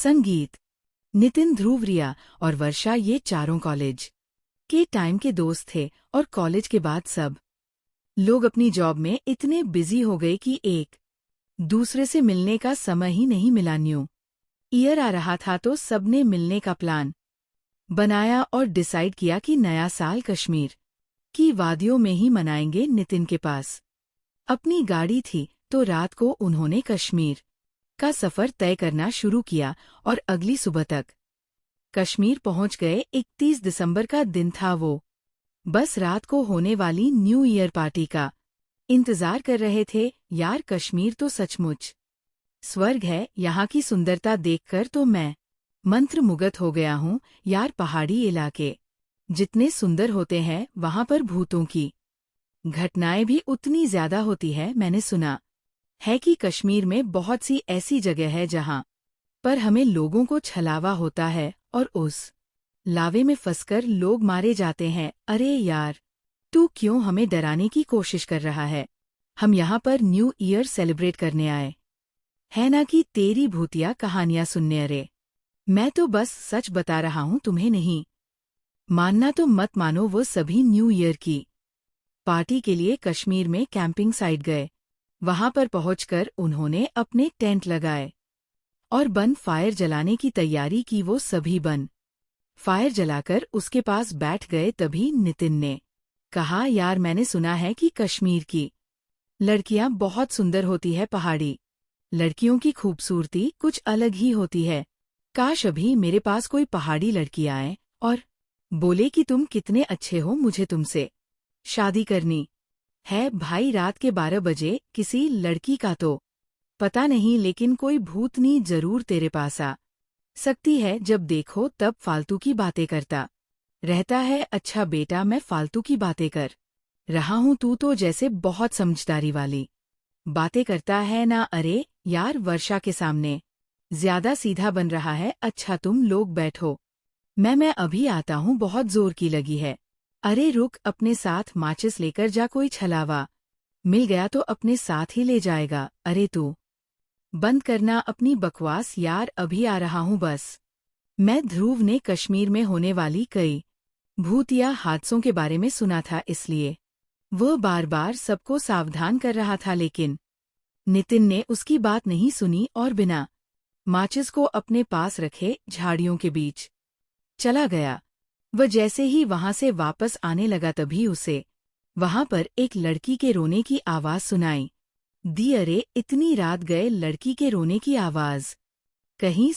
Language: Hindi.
संगीत। नितिन, ध्रुव, रिया और वर्षा ये चारों कॉलेज के टाइम के दोस्त थे और कॉलेज के बाद सब लोग अपनी जॉब में इतने बिजी हो गए कि एक दूसरे से मिलने का समय ही नहीं मिला। न्यू ईयर आ रहा था तो सबने मिलने का प्लान बनाया और डिसाइड किया कि नया साल कश्मीर की वादियों में ही मनाएंगे। नितिन के पास अपनी गाड़ी थी तो रात को उन्होंने कश्मीर का सफर तय करना शुरू किया और अगली सुबह तक कश्मीर पहुंच गए। 31 दिसंबर का दिन था वो। बस रात को होने वाली न्यू ईयर पार्टी का इंतजार कर रहे थे। यार, कश्मीर तो सचमुच स्वर्ग है। यहाँ की सुंदरता देखकर तो मैं मंत्रमुग्ध हो गया हूँ। यार, पहाड़ी इलाके जितने सुंदर होते हैं वहाँ पर भूतों की घटनाएं भी उतनी ज्यादा होती है। मैंने सुना है कि कश्मीर में बहुत सी ऐसी जगह है जहाँ पर हमें लोगों को छलावा होता है और उस लावे में फंसकर लोग मारे जाते हैं। अरे यार, तू क्यों हमें डराने की कोशिश कर रहा है? हम यहाँ पर न्यू ईयर सेलिब्रेट करने आए है ना कि तेरी भूतिया कहानियां सुनने। अरे, मैं तो बस सच बता रहा हूँ, तुम्हें नहीं मानना तो मत मानो। वो सभी न्यू ईयर की पार्टी के लिए कश्मीर में कैंपिंग साइट गए। वहां पर पहुंचकर उन्होंने अपने टेंट लगाए और बन फायर जलाने की तैयारी की। वो सभी बन फायर जलाकर उसके पास बैठ गए। तभी नितिन ने कहा, यार, मैंने सुना है कि कश्मीर की लड़कियां बहुत सुंदर होती है। पहाड़ी लड़कियों की खूबसूरती कुछ अलग ही होती है। काश अभी मेरे पास कोई पहाड़ी लड़की आए और बोले कि तुम कितने अच्छे हो, मुझे तुमसे शादी करनी है। भाई, रात के 12 बजे किसी लड़की का तो पता नहीं, लेकिन कोई भूतनी जरूर तेरे पास आ सकती है। जब देखो तब फालतू की बातें करता रहता है। अच्छा बेटा, मैं फालतू की बातें कर रहा हूँ? तू तो जैसे बहुत समझदारी वाली बातें करता है ना। अरे यार, वर्षा के सामने ज्यादा सीधा बन रहा है। अच्छा, तुम लोग बैठो, मैं अभी आता हूँ, बहुत जोर की लगी है। अरे रुक, अपने साथ माचिस लेकर जा। कोई छलावा मिल गया तो अपने साथ ही ले जाएगा। अरे तू बंद करना अपनी बकवास। यार, अभी आ रहा हूँ बस। मैं ध्रुव ने कश्मीर में होने वाली कई भूतिया हादसों के बारे में सुना था, इसलिए वह बार बार सबको सावधान कर रहा था। लेकिन नितिन ने उसकी बात नहीं सुनी और बिना माचिस को अपने पास रखे झाड़ियों के बीच चला गया। वह जैसे ही वहां से वापस आने लगा तभी उसे वहां पर एक लड़की के रोने की आवाज सुनाई दी। अरे, इतनी रात गए लड़की के रोने की आवाज कहीं